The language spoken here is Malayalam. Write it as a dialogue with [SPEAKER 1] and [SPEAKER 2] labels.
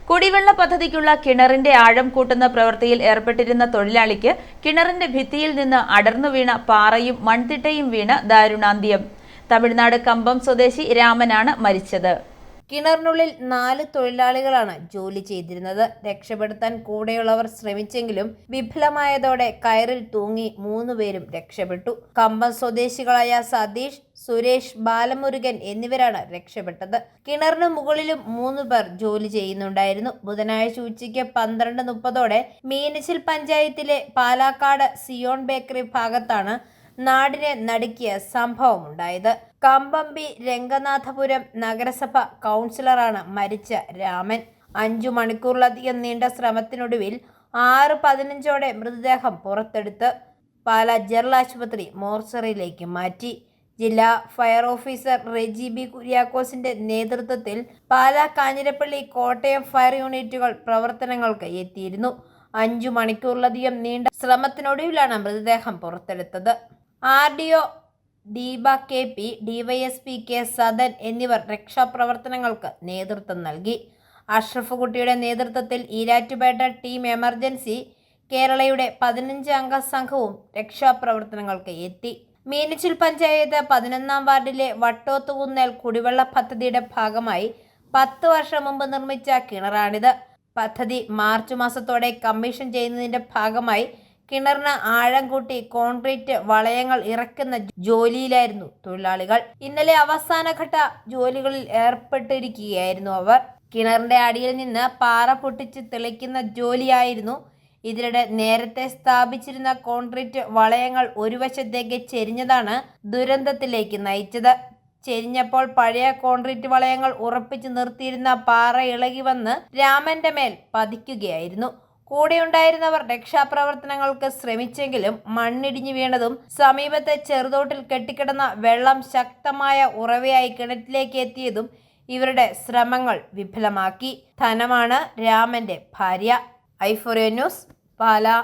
[SPEAKER 1] കുടിവെള്ള പദ്ധതിക്കുള്ള കിണറിന്റെ ആഴം കൂട്ടുന്ന പ്രവൃത്തിയിൽ ഏർപ്പെട്ടിരുന്ന തൊഴിലാളിക്ക് കിണറിന്റെ ഭിത്തിയിൽ നിന്ന് അടർന്നു വീണ പാറയും മൺതിട്ടയും വീണ് ദാരുണാന്ത്യം. തമിഴ്നാട് കമ്പം സ്വദേശി രാമനാണ് മരിച്ചത്.
[SPEAKER 2] കിണറിനുള്ളിൽ 4 തൊഴിലാളികളാണ് ജോലി ചെയ്തിരുന്നത്. രക്ഷപ്പെടുത്താൻ കൂടെയുള്ളവർ ശ്രമിച്ചെങ്കിലും വിഫലമായതോടെ കയറിൽ തൂങ്ങി 3 പേരും രക്ഷപ്പെട്ടു. കമ്പം സ്വദേശികളായ സതീഷ്, സുരേഷ്, ബാലമുരുകൻ എന്നിവരാണ് രക്ഷപ്പെട്ടത്. കിണറിന് മുകളിലും 3 പേർ ജോലി ചെയ്യുന്നുണ്ടായിരുന്നു. ബുധനാഴ്ച ഉച്ചയ്ക്ക് 12:30 മീനച്ചിൽ പഞ്ചായത്തിലെ പാലാക്കാട് സിയോൺ ബേക്കറി ഭാഗത്താണ് നാടിനെ നടുക്കിയ സംഭവമുണ്ടായത്. കമ്പമ്പി രംഗനാഥപുരം നഗരസഭ കൗൺസിലറാണ് മരിച്ച രാമൻ. 5 മണിക്കൂറിലധികം നീണ്ട ശ്രമത്തിനൊടുവിൽ 6:15 മൃതദേഹം പുറത്തെടുത്ത് പാലാ ജനറൽ ആശുപത്രി മോർച്ചറിയിലേക്ക് മാറ്റി. ജില്ലാ ഫയർ ഓഫീസർ റെജി ബി കുര്യാക്കോസിന്റെ നേതൃത്വത്തിൽ പാലാ, കാഞ്ഞിരപ്പള്ളി, കോട്ടയം ഫയർ യൂണിറ്റുകൾ പ്രവർത്തനങ്ങൾക്ക് എത്തിയിരുന്നു. 5 മണിക്കൂറിലധികം നീണ്ട ശ്രമത്തിനൊടുവിലാണ് മൃതദേഹം പുറത്തെടുത്തത്. RDO Deepa KP, DYSP K Sadan എന്നിവർ രക്ഷാപ്രവർത്തനങ്ങൾക്ക് നേതൃത്വം നൽകി. അഷ്റഫ് കുട്ടിയുടെ നേതൃത്വത്തിൽ ഈരാറ്റുപേട്ട ടീം എമർജൻസി കേരളയുടെ 15 അംഗ സംഘവും രക്ഷാപ്രവർത്തനങ്ങൾക്ക് എത്തി. മീനച്ചിൽ പഞ്ചായത്ത് 11-ാം വാർഡിലെ വട്ടോത്തുകുന്നേൽ കുടിവെള്ള പദ്ധതിയുടെ ഭാഗമായി 10 വർഷം മുമ്പ് നിർമ്മിച്ച കിണറാണിത്. പദ്ധതി മാർച്ച് മാസത്തോടെ കമ്മീഷൻ ചെയ്യുന്നതിന്റെ ഭാഗമായി കിണറിന് ആഴം കൂട്ടി കോൺക്രീറ്റ് വളയങ്ങൾ ഇറക്കുന്ന ജോലിയിലായിരുന്നു തൊഴിലാളികൾ. ഇന്നലെ അവസാനഘട്ട ജോലികളിൽ ഏർപ്പെട്ടിരിക്കുകയായിരുന്നു അവർ. കിണറിന്റെ അടിയിൽ നിന്ന് പാറ പൊട്ടിച്ച് തെളിക്കുന്ന ജോലിയായിരുന്നു. ഇതിനിടെ നേരത്തെ സ്ഥാപിച്ചിരുന്ന കോൺക്രീറ്റ് വളയങ്ങൾ ഒരു വശത്തേക്ക് ചെരിഞ്ഞതാണ് ദുരന്തത്തിലേക്ക് നയിച്ചത്. ചെരിഞ്ഞപ്പോൾ പഴയ കോൺക്രീറ്റ് വളയങ്ങൾ ഉറപ്പിച്ചു നിർത്തിയിരുന്ന പാറ ഇളകി വന്ന് രാമന്റെ മേൽ പതിക്കുകയായിരുന്നു. കൂടെയുണ്ടായിരുന്നവർ രക്ഷാപ്രവർത്തനങ്ങൾക്ക് ശ്രമിച്ചെങ്കിലും മണ്ണിടിഞ്ഞു വീണതും സമീപത്തെ ചെറുതോട്ടിൽ കെട്ടിക്കിടന്ന വെള്ളം ശക്തമായ ഉറവയായി കിണറ്റിലേക്ക് എത്തിയതും ഇവരുടെ ശ്രമങ്ങൾ വിഫലമാക്കി. ധനമാണ് രാമന്റെ ഭാര്യ. ഐഫോറിയ ന്യൂസ്, പാലാ.